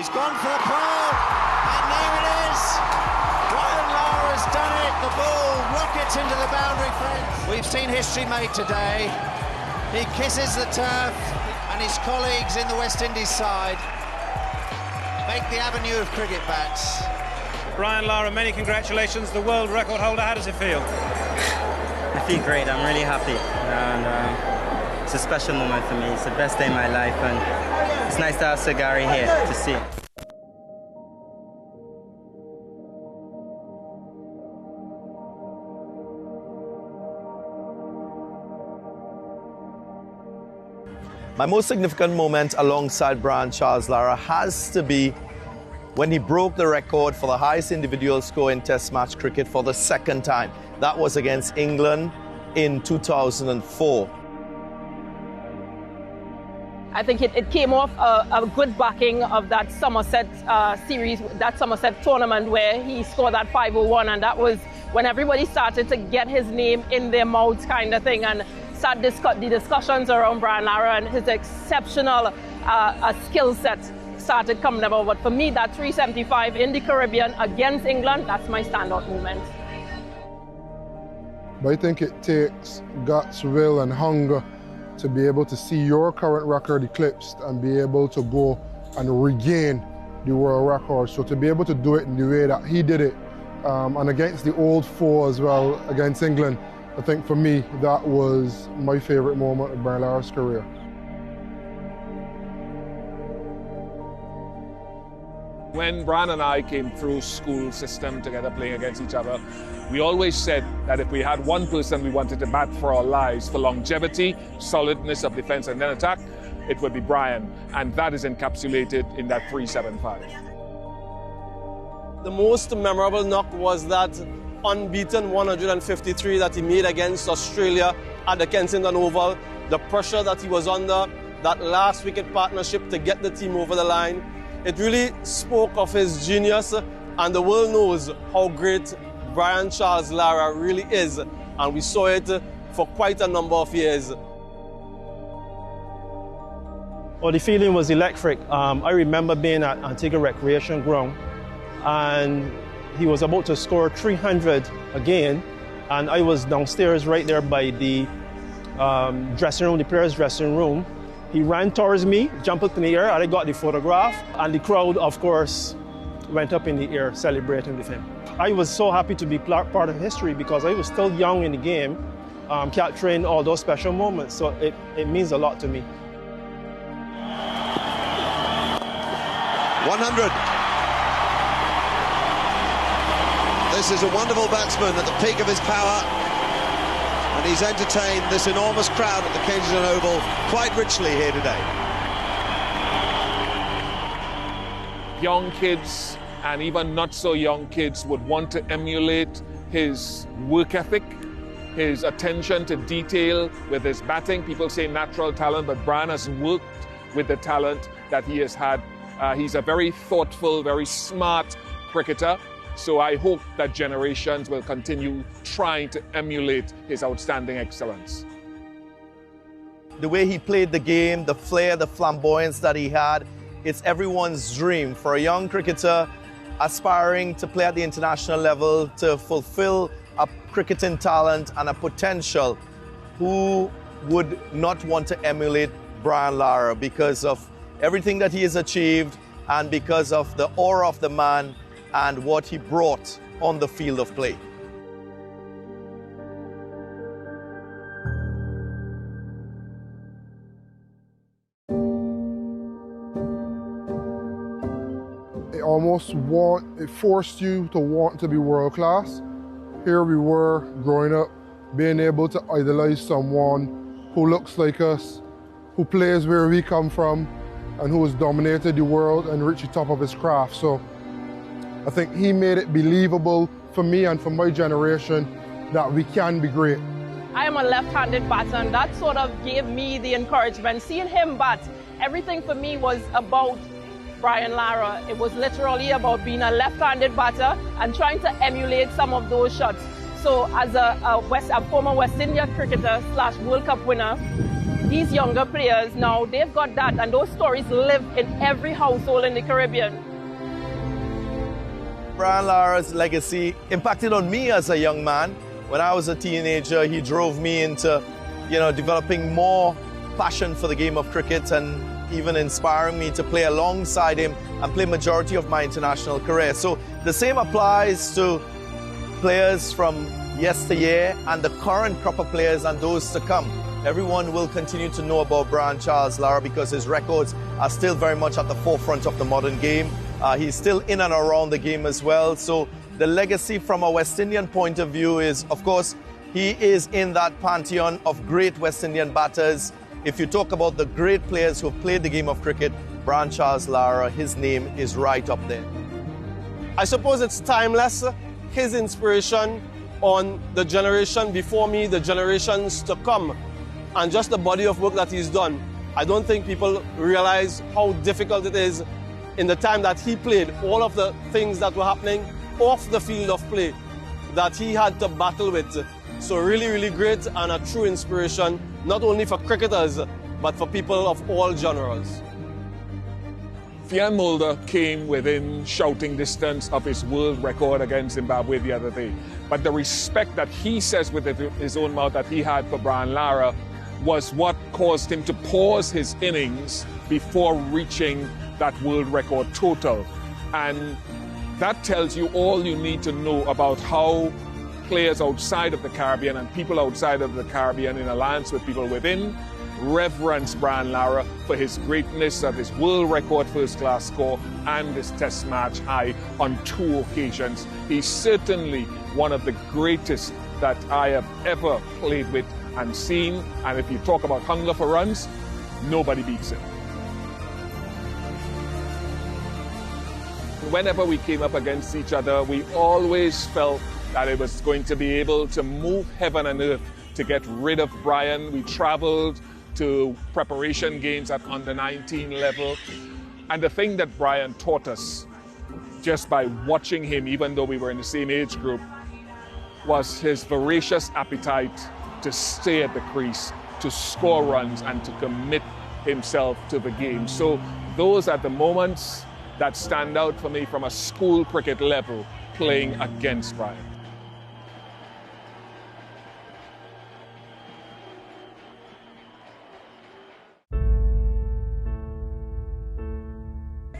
He's gone for the pole, and there it is. Brian Lara has done it. The ball rockets into the boundary fence. We've seen history made today. He kisses the turf, and his colleagues in the West Indies side make the avenue of cricket bats. Brian Lara, many congratulations, the world record holder. How does it feel? I feel great. I'm really happy. And it's a special moment for me. It's the best day of my life, and it's nice to have Sir Gary here to see. My most significant moment alongside Brian Charles Lara has to be when he broke the record for the highest individual score in Test match cricket for the second time. That was against England in 2004. I think it came off a good backing of that Somerset series, that Somerset tournament where he scored that 501, and that was when everybody started to get his name in their mouths kind of thing, and start the discussions around Brian Lara and his exceptional skill set started coming about. But for me, that 375 in the Caribbean against England, that's my standout moment. But I think it takes guts, will and hunger to be able to see your current record eclipsed and be able to go and regain the world record. So to be able to do it in the way that he did it, and against the old four as well, against England, I think for me, that was my favourite moment of Brian Lara's career. When Brian and I came through school system together playing against each other, we always said that if we had one person we wanted to bat for our lives, for longevity, solidness of defence and then attack, it would be Brian. And that is encapsulated in that 375. The most memorable knock was that unbeaten 153 that he made against Australia at the Kensington Oval. The pressure that he was under, that last wicket partnership to get the team over the line. It really spoke of his genius, and the world knows how great Brian Charles Lara really is, and we saw it for quite a number of years. Oh, the feeling was electric. I remember being at Antigua Recreation Ground, and he was about to score 300 again, and I was downstairs right there by the dressing room, the players' dressing room. He ran towards me, jumped up in the air, and I got the photograph, and the crowd, of course, went up in the air celebrating with him. I was so happy to be part of history because I was still young in the game, capturing all those special moments, so it means a lot to me. 100. This is a wonderful batsman at the peak of his power, and he's entertained this enormous crowd at the Kensington Oval quite richly here today. Young kids and even not so young kids would want to emulate his work ethic, his attention to detail with his batting. People say natural talent, but Brian has worked with the talent that he has had. He's a very thoughtful, very smart cricketer. So I hope that generations will continue trying to emulate his outstanding excellence. The way he played the game, the flair, the flamboyance that he had, it's everyone's dream for a young cricketer aspiring to play at the international level, to fulfill a cricketing talent and a potential. Who would not want to emulate Brian Lara because of everything that he has achieved and because of the aura of the man and what he brought on the field of play? It forced you to want to be world class. Here we were growing up, being able to idolize someone who looks like us, who plays where we come from, and who has dominated the world and reached the top of his craft. So I think he made it believable for me and for my generation that we can be great. I am a left-handed batter, and that sort of gave me the encouragement. Seeing him bat, everything for me was about Brian Lara. It was literally about being a left-handed batter and trying to emulate some of those shots. So as a former West India cricketer / World Cup winner, these younger players now, they've got that, and those stories live in every household in the Caribbean. Brian Lara's legacy impacted on me as a young man. When I was a teenager, he drove me into, developing more passion for the game of cricket and even inspiring me to play alongside him and play majority of my international career. So the same applies to players from yesteryear and the current crop of players and those to come. Everyone will continue to know about Brian Charles Lara because his records are still very much at the forefront of the modern game. He's still in and around the game as well. So the legacy from a West Indian point of view is, of course, he is in that pantheon of great West Indian batters. If you talk about the great players who have played the game of cricket, Brian Charles Lara, his name is right up there. I suppose it's timeless. His inspiration on the generation before me, the generations to come, and just the body of work that he's done. I don't think people realize how difficult it is in the time that he played, all of the things that were happening off the field of play that he had to battle with. So really, really great and a true inspiration, not only for cricketers, but for people of all genres. Fionn Mulder came within shouting distance of his world record against Zimbabwe the other day. But the respect that he says with his own mouth that he had for Brian Lara was what caused him to pause his innings before reaching that world record total. And that tells you all you need to know about how players outside of the Caribbean and people outside of the Caribbean in alliance with people within reverence Brian Lara for his greatness of his world record first-class score and his test match high on 2 occasions. He's certainly one of the greatest that I have ever played with and seen. And if you talk about hunger for runs, nobody beats him. Whenever we came up against each other, we always felt that it was going to be able to move heaven and earth to get rid of Brian. We traveled to preparation games at under 19 level. And the thing that Brian taught us, just by watching him, even though we were in the same age group, was his voracious appetite to stay at the crease, to score runs, and to commit himself to the game. So those are the moments that stand out for me from a school cricket level playing against Brian.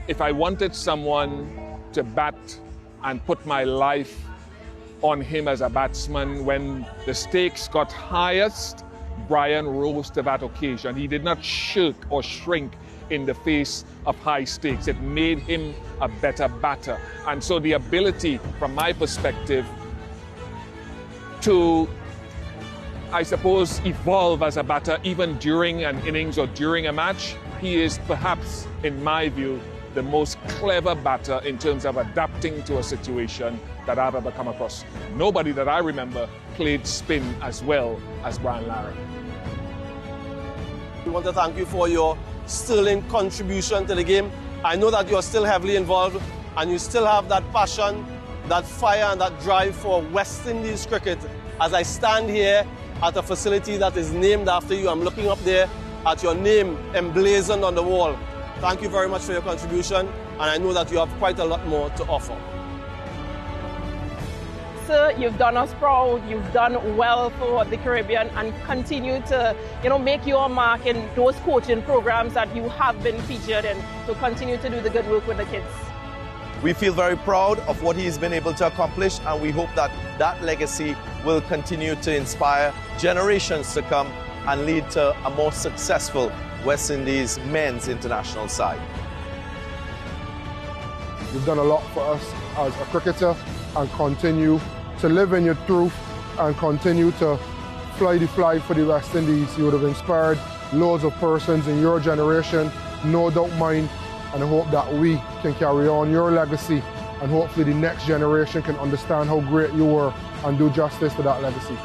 If I wanted someone to bat and put my life on him as a batsman, when the stakes got highest, Brian rose to that occasion. He did not shirk or shrink in the face of high stakes. It made him a better batter. And so the ability, from my perspective, to, I suppose, evolve as a batter, even during an innings or during a match, he is perhaps, in my view, the most clever batter in terms of adapting to a situation that I've ever come across. Nobody that I remember played spin as well as Brian Lara. We want to thank you for your sterling contribution to the game. I know that you are still heavily involved and you still have that passion, that fire and that drive for West Indies cricket. As I stand here at a facility that is named after you, I'm looking up there at your name emblazoned on the wall. Thank you very much for your contribution, and I know that you have quite a lot more to offer. Sir, you've done us proud, you've done well for the Caribbean, and continue to, make your mark in those coaching programs that you have been featured in. So continue to do the good work with the kids. We feel very proud of what he's been able to accomplish, and we hope that that legacy will continue to inspire generations to come and lead to a more successful West Indies men's international side. You've done a lot for us as a cricketer, and continue to live in your truth and continue to fly the flag for the West Indies. You would have inspired loads of persons in your generation, no doubt mine, and I hope that we can carry on your legacy and hopefully the next generation can understand how great you were and do justice to that legacy.